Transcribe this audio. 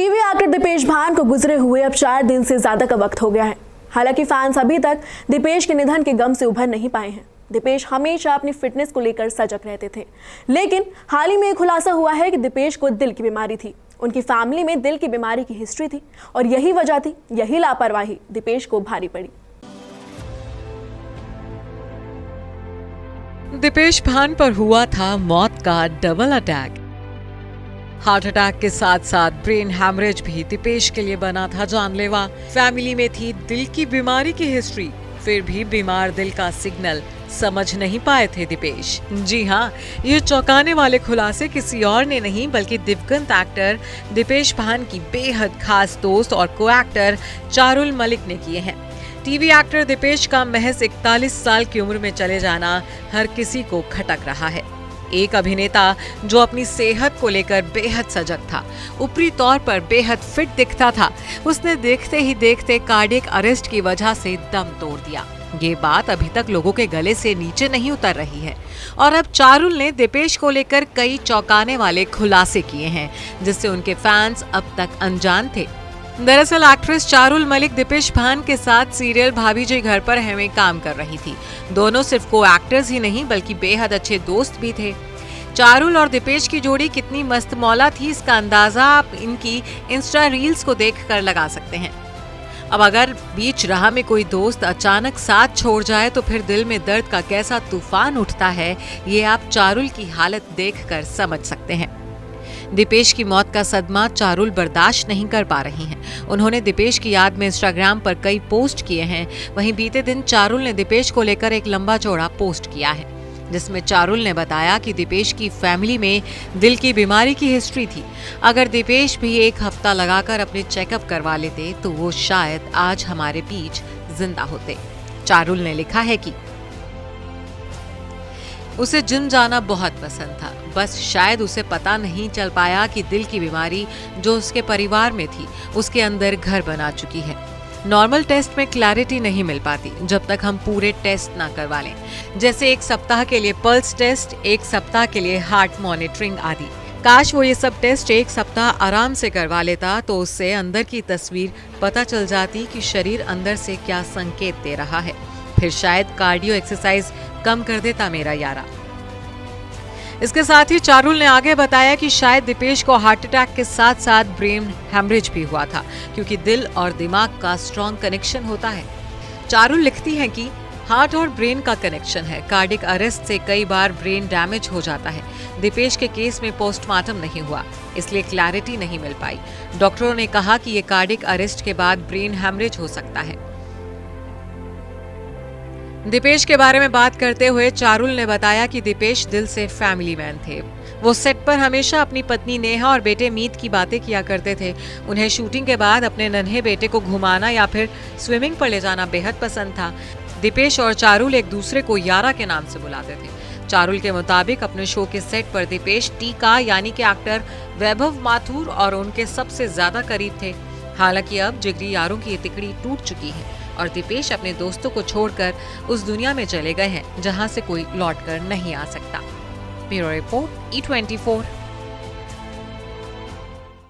TV actor Dipesh भान को गुजरे हुए अब 4 दिन से ज्यादा का वक्त हो गया है। हालांकि फैंस अभी तक दीपेश के निधन के गम से उभर नहीं पाए हैं। दीपेश हमेशा अपनी फिटनेस को लेकर सजग रहते थे, लेकिन हाल ही में खुलासा हुआ है कि दीपेश को दिल की बीमारी थी। उनकी फैमिली में दिल की बीमारी की हिस्ट्री थी और यही वजह थी, यही लापरवाही दीपेश को भारी पड़ी। दीपेश भान पर हुआ था मौत का डबल अटैक। हार्ट अटैक के साथ साथ ब्रेन हैमरेज भी दीपेश के लिए बना था जानलेवा। फैमिली में थी दिल की बीमारी की हिस्ट्री, फिर भी बीमार दिल का सिग्नल समझ नहीं पाए थे दीपेश। जी हाँ, ये चौंकाने वाले खुलासे किसी और ने नहीं बल्कि दिवंगत एक्टर दीपेश भान की बेहद खास दोस्त और को एक्टर चारुल मलिक ने किए हैं। टीवी एक्टर दीपेश का महज 41 साल की उम्र में चले जाना हर किसी को खटक रहा है। एक अभिनेता जो अपनी सेहत को लेकर बेहद सजग था, ऊपरी तौर पर बेहद फिट दिखता था, उसने देखते ही देखते कार्डियक अरेस्ट की वजह से दम तोड़ दिया। ये बात अभी तक लोगों के गले से नीचे नहीं उतर रही है और अब चारुल ने दीपेश को लेकर कई चौंकाने वाले खुलासे किए हैं, जिससे उनके फैंस अब तक अनजान थे। दरअसल एक्ट्रेस चारुल मलिक दीपेश भान के साथ सीरियल भाभी जी घर पर है में काम कर रही थी। दोनों सिर्फ को एक्टर्स ही नहीं बल्कि बेहद अच्छे दोस्त भी थे। चारुल और दीपेश की जोड़ी कितनी मस्त मौला थी, इसका अंदाजा आप इनकी इंस्टा रील्स को देखकर लगा सकते हैं। अब अगर बीच राह में कोई दोस्त अचानक साथ छोड़ जाए तो फिर दिल में दर्द का कैसा तूफान उठता है, ये आप चारुल की हालत देखकर समझ सकते हैं। दीपेश की मौत का सदमा चारुल बर्दाश्त नहीं कर पा रही हैं। उन्होंने दीपेश की याद में इंस्टाग्राम पर कई पोस्ट किए हैं। वहीं बीते दिन चारुल ने दीपेश को लेकर एक लंबा चौड़ा पोस्ट किया है, जिसमें चारुल ने बताया कि दीपेश की फैमिली में दिल की बीमारी की हिस्ट्री थी। अगर दीपेश भी एक हफ्ता लगाकर अपने चेकअप करवा लेते तो वो शायद आज हमारे बीच जिंदा होते। चारुल ने लिखा है कि उसे जिम जाना बहुत पसंद था, बस शायद उसे पता नहीं चल पाया कि दिल की बीमारी जो उसके परिवार में थी उसके अंदर घर बना चुकी है। नॉर्मल टेस्ट में क्लैरिटी नहीं मिल पाती जब तक हम पूरे टेस्ट ना करवा लें, जैसे 1 सप्ताह के लिए पल्स टेस्ट, 1 सप्ताह के लिए हार्ट मॉनिटरिंग आदि। काश वो ये सब टेस्ट 1 सप्ताह आराम से करवा लेता तो उससे अंदर की तस्वीर पता चल जाती कि शरीर अंदर से क्या संकेत दे रहा है। फिर शायद कार्डियो एक्सरसाइज कम कर देता मेरा यारा। इसके साथ ही चारुल ने आगे बताया कि शायद दीपेश को हार्ट अटैक के साथ साथ ब्रेन हैमरेज भी हुआ था, क्योंकि दिल और दिमाग का स्ट्रॉन्ग कनेक्शन होता है। चारुल लिखती हैं कि हार्ट और ब्रेन का कनेक्शन है। कार्डियक अरेस्ट से कई बार ब्रेन डैमेज हो जाता है। दीपेश के केस में पोस्टमार्टम नहीं हुआ, इसलिए क्लैरिटी नहीं मिल पाई। डॉक्टरों ने कहा कि ये कार्डियक अरेस्ट के बाद ब्रेन हैमरेज हो सकता है। दीपेश के बारे में बात करते हुए चारुल ने बताया कि दीपेश दिल से फैमिली मैन थे। वो सेट पर हमेशा अपनी पत्नी नेहा और बेटे मीत की बातें किया करते थे। उन्हें शूटिंग के बाद अपने नन्हे बेटे को घुमाना या फिर स्विमिंग पर ले जाना बेहद पसंद था। दीपेश और चारुल एक दूसरे को यारा के नाम से बुलाते थे। चारुल के मुताबिक अपने शो के सेट पर दीपेश टीका यानी कि एक्टर वैभव माथुर और उनके सबसे ज्यादा करीब थे। हालांकि अब जिगरी यारों की ये तिकड़ी टूट चुकी है और दीपेश अपने दोस्तों को छोड़कर उस दुनिया में चले गए हैं जहां से कोई लौटकर नहीं आ सकता। Bureau report E24।